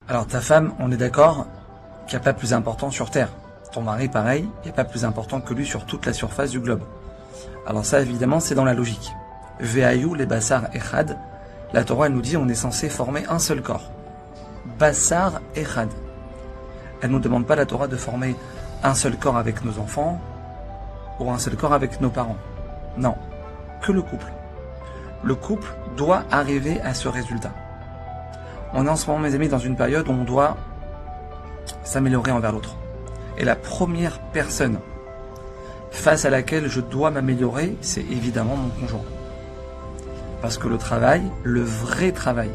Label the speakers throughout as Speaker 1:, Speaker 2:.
Speaker 1: Alors ta femme, on est d'accord qu'il n'y a pas plus important sur Terre. Ton mari, pareil, il n'y a pas plus important que lui sur toute la surface du globe. Alors ça, évidemment, c'est dans la logique. Ve'ayu les bassar echad. La Torah, elle nous dit on est censé former un seul corps. Bassar echad. Elle ne nous demande pas, la Torah, de former un seul corps avec nos enfants ou un seul corps avec nos parents. Non, que le couple. Le couple doit arriver à ce résultat. On est en ce moment, mes amis, dans une période où on doit s'améliorer envers l'autre. Et la première personne face à laquelle je dois m'améliorer, c'est évidemment mon conjoint. Parce que le travail, le vrai travail,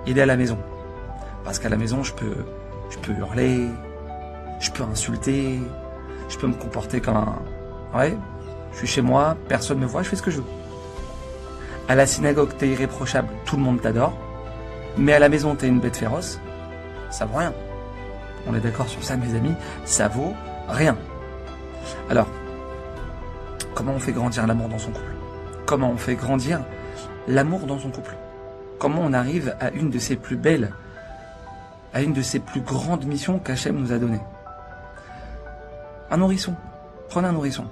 Speaker 1: il est à la maison. Parce qu'à la maison, je peux hurler, je peux insulter, je peux me comporter comme un... Ouais, je suis chez moi, personne ne me voit, je fais ce que je veux. À la synagogue, t'es irréprochable, tout le monde t'adore. Mais à la maison, t'es une bête féroce, ça vaut rien. On est d'accord sur ça, mes amis, ça vaut rien. Alors, comment on fait grandir l'amour dans son couple? Comment on fait grandir l'amour dans son couple? Comment on arrive à une de ses plus belles, à une de ses plus grandes missions qu'Hachem nous a données? Un nourrisson. Prenez un nourrisson.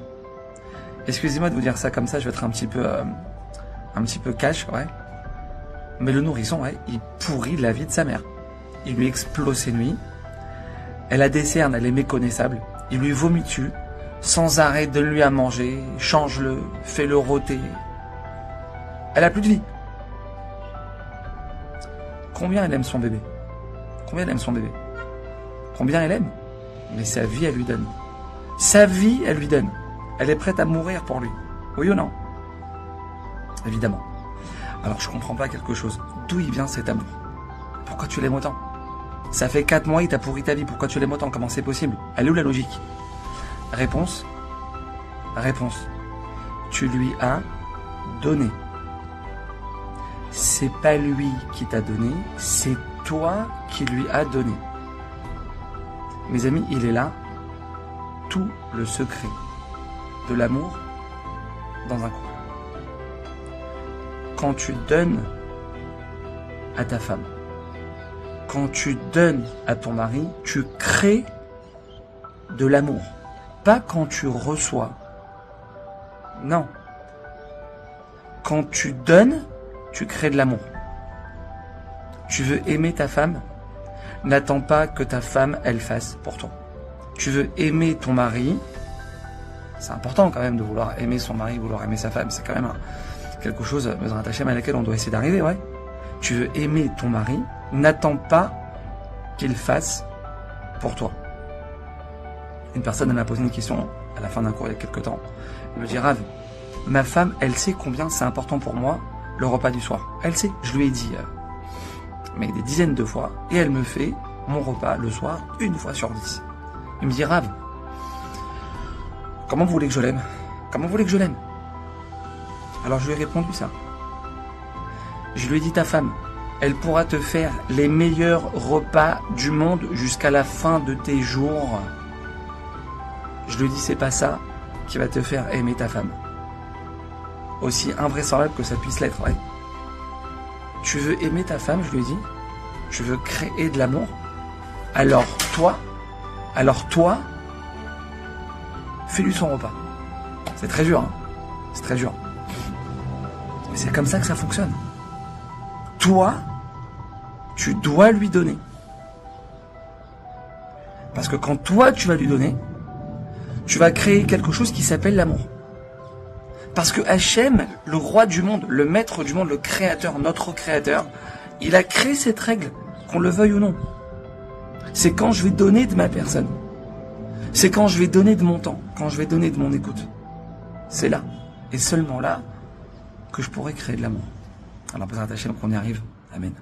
Speaker 1: Excusez-moi de vous dire ça comme ça, je vais être un petit peu cash, ouais. Mais le nourrisson, ouais, il pourrit la vie de sa mère. Il lui explose ses nuits. Elle a des cernes, elle est méconnaissable. Il lui vomit dessus, sans arrêt, donne-lui à manger, change-le, fais-le rôter. Elle a plus de vie. Combien elle aime son bébé? Combien elle aime son bébé? Combien elle aime? Mais sa vie, elle lui donne. Sa vie, elle lui donne. Elle est prête à mourir pour lui. Oui ou non? Évidemment. Alors je comprends pas quelque chose. D'où il vient cet amour? Pourquoi tu l'aimes autant? Ça fait 4 mois, il t'a pourri ta vie. Pourquoi tu l'aimes autant? Comment c'est possible? Elle est où la logique? Réponse. Tu lui as donné. C'est pas lui qui t'a donné, c'est toi qui lui as donné. Mes amis, il est là tout le secret de l'amour dans un couple. Quand tu donnes à ta femme, quand tu donnes à ton mari, tu crées de l'amour. Pas quand tu reçois. Non. Quand tu donnes, tu crées de l'amour. Tu veux aimer ta femme, n'attends pas que ta femme, elle fasse pour toi. Tu veux aimer ton mari, c'est important quand même de vouloir aimer son mari, vouloir aimer sa femme, c'est quand même quelque chose, Bezrat Hashem, à laquelle on doit essayer d'arriver, ouais. Tu veux aimer ton mari, n'attends pas qu'il fasse pour toi. Une personne, elle m'a posé une question à la fin d'un cours il y a quelques temps. Elle me dit, Rav, ma femme, elle sait combien c'est important pour moi le repas du soir. Elle sait, je lui ai dit, mais des dizaines de fois, et elle me fait mon repas le soir 1 fois sur 10. Il me dit, Rav, comment vous voulez que je l'aime? Comment vous voulez que je l'aime? Alors je lui ai répondu ça. Je lui ai dit, ta femme, elle pourra te faire les meilleurs repas du monde jusqu'à la fin de tes jours. Je lui ai dit, c'est pas ça qui va te faire aimer ta femme. Aussi invraisemblable que ça puisse l'être, ouais. Tu veux aimer ta femme, je lui ai dit, tu veux créer de l'amour, alors toi, fais-lui son repas. C'est très dur, hein. C'est très dur. Mais c'est comme ça que ça fonctionne. Toi, tu dois lui donner. Parce que quand toi, tu vas lui donner, tu vas créer quelque chose qui s'appelle l'amour. Parce que Hachem, le roi du monde, le maître du monde, le créateur, notre créateur, il a créé cette règle, qu'on le veuille ou non. C'est quand je vais donner de ma personne. C'est quand je vais donner de mon temps, quand je vais donner de mon écoute. C'est là, et seulement là, que je pourrai créer de l'amour. Alors, Bezrat Hashem, qu'on y arrive. Amen.